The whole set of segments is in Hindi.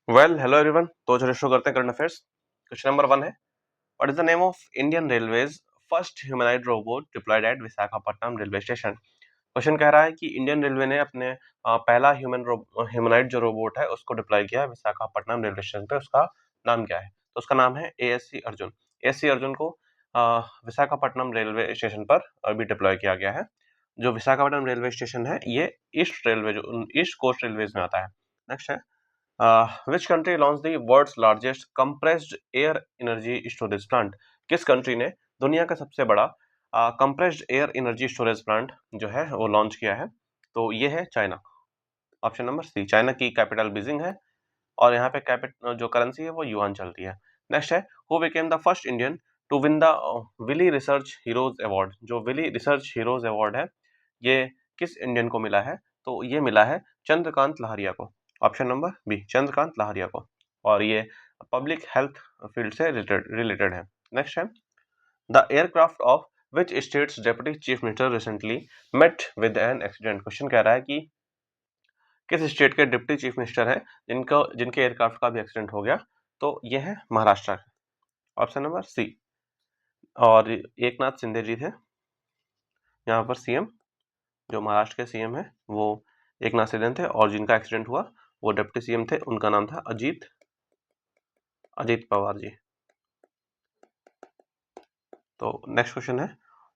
Hello everyone. तो चलिए शुरू करते हैं करंट अफेयर्स। क्वेश्चन नंबर 1 है, what is the name of Indian railways first humanoid robot diploid eight Visakhapatnam railway station. Question कह रहा है कि इंडियन रेलवे ने अपने पहला ह्यूमनॉइड जो रोबोट है उसको डिप्लॉय किया विशाखापट्टनम रेलवे स्टेशन पे। उसका नाम क्या है? तो उसका नाम है एएससी अर्जुन। एएससी अर्जुन को विशाखापट्टनम रेलवे स्टेशन पर अभी डिप्लॉय किया गया है। जो विशाखापट्टनम रेलवे स्टेशन है ये ईस्ट कोस्ट रेलवेज में आता है। नेक्स्ट है, which country launched the world's largest compressed air energy storage plant? किस कंट्री ने दुनिया का सबसे बड़ा compressed air energy storage plant जो है वो लॉन्च किया है? तो ये है China. Option number C, China की कैपिटल बीजिंग है और यहाँ पे जो करेंसी है वो युआन चलती है। नेक्स्ट है, who became the first Indian to win the Wiley research heroes award? जो विली रिसर्च हीरोज अवार्ड है ये किस इंडियन को मिला है? तो ये मिला है चंद्रकांत लहरिया को। Option number B, Chandrakant Lahariya को, और ये पब्लिक हेल्थ फील्ड से रिलेटेड है। नेक्स्ट है, the aircraft of which state's deputy chief minister recently met with an accident? Question कह रहा है कि किस स्टेट के डिप्टी चीफ मिनिस्टर हैं जिनके एयरक्राफ्ट का भी एक्सीडेंट हो गया? तो ये है महाराष्ट्र। ऑप्शन नंबर सी। और एकनाथ शिंदे जी थे यहाँ पर सीएम। जो महाराष्ट्र के सीएम है वो एकनाथ शिंदे थे और जिनका एक्सीडेंट हुआ वो डिप्टी सीएम थे, उनका नाम था अजीत पवार जी। तो नेक्स्ट क्वेश्चन है,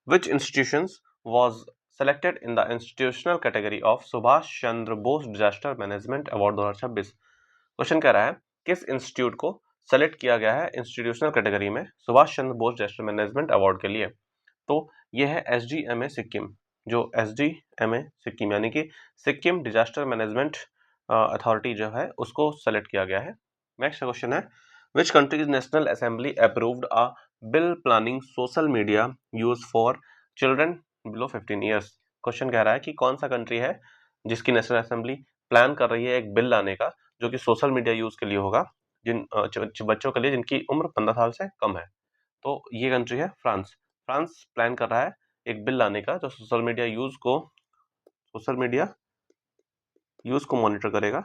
which institutions was selected in the institutional category of Subhash Chandra Bose disaster management award 2026? Question कह रहा है किस इंस्टीट्यूट को सेलेक्ट किया गया है इंस्टीट्यूशनल कैटेगरी में Subhash Chandra Bose disaster management award के लिए? तो ये है एसडीएमए सिक्किम। जो एसडीएमए सिक्किम यानी कि सिक्किम डिजास्टर मैनेजमेंट अथॉरिटी जो है उसको सेलेक्ट किया गया है। नेक्स्ट क्वेश्चन है, which countries national assembly approved a bill planning social media use for children below 15 years? Question कह रहा है कि कौन सा कंट्री है जिसकी नेशनल असेंबली प्लान कर रही है एक बिल लाने का जो कि सोशल मीडिया यूज के लिए होगा बच्चों के लिए जिनकी उम्र 15 साल से कम है? तो ये कंट्री है फ्रांस। फ्रांस प्लान कर रहा है एक बिल लाने का जो सोशल मीडिया यूज को मॉनिटर करेगा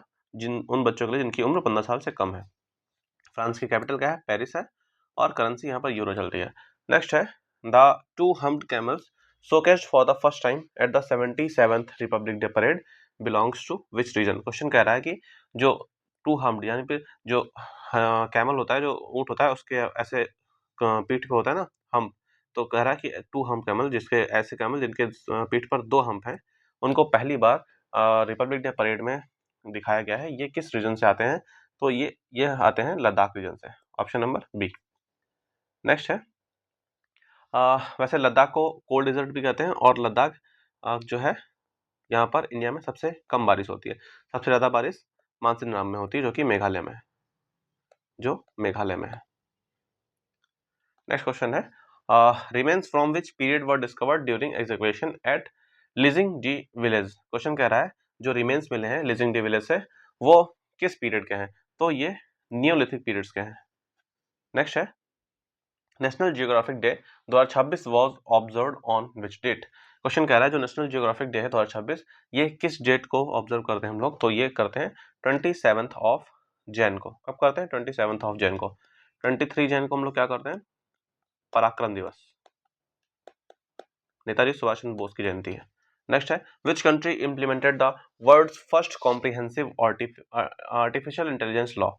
उन बच्चों के लिए जिनकी उम्र 15 साल से कम है। फ्रांस की कैपिटल क्या है? पेरिस है और करेंसी यहाँ पर यूरो चल रही है। नेक्स्ट है, the two humped camels showcased for the first time at the 77th republic day parade belongs to which region? Question कह रहा है कि जो टू हम्प्ड यानी फिर जो कैमल होता है, जो ऊंट होता है, उसके ऐसे पीठ पे होता है ना हम्प। तो कह रहा है कि टू हम्प कैमल, ऐसे कैमल जिनके पीठ पर दो हम्प हैं, उनको पहली बार रिपब्लिक डे परेड में दिखाया गया है। ये किस रीजन से आते हैं? तो ये आते हैं लद्दाख रीजन से। Option number B. नेक्स्ट है, वैसे लद्दाख को कोल्ड डेजर्ट भी कहते हैं और लद्दाख जो है यहाँ पर इंडिया में सबसे कम बारिश होती है। सबसे ज्यादा बारिश मानसीन में होती है जो कि मेघालय में है। नेक्स्ट क्वेश्चन है, remains from which period were discovered during excavation at लिजिंग डी विलेज? क्वेश्चन कह रहा है जो रिमेन्स मिले हैं लिजिंग डी विलेज से वो किस पीरियड के हैं? तो ये नियोलिथिक पीरियड्स के हैं। नेक्स्ट है, National Geographic day 2026 was observed on which date? Question कह रहा है जो नेशनल जियोग्राफिक डे है 2026 ये किस डेट को ऑब्जर्व करते हैं हम लोग? तो ये करते हैं 27th ऑफ जैन को। कब करते हैं? 27th ऑफ जैन को। 23 जैन को हम लोग क्या करते हैं? पराक्रम दिवस, नेताजी सुभाष चंद्र बोस की जयंती है। नेक्स्ट है, which country implemented the world's first comprehensive artificial intelligence law?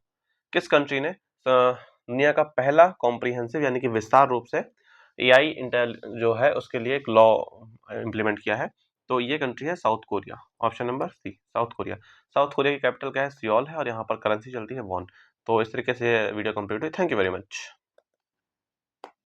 किस कंट्री ने दुनिया का पहला कॉम्प्रिहेंसिव यानी कि विस्तार रूप से एआई जो है उसके लिए एक लॉ इंप्लीमेंट किया है? तो ये कंट्री है South Korea. Option number C, South Korea. South Korea की कैपिटल क्या है? सियोल है और यहाँ पर करेंसी चलती है वॉन। तो इस तरीके से वीडियो कंप्लीट हुई। Thank you very much.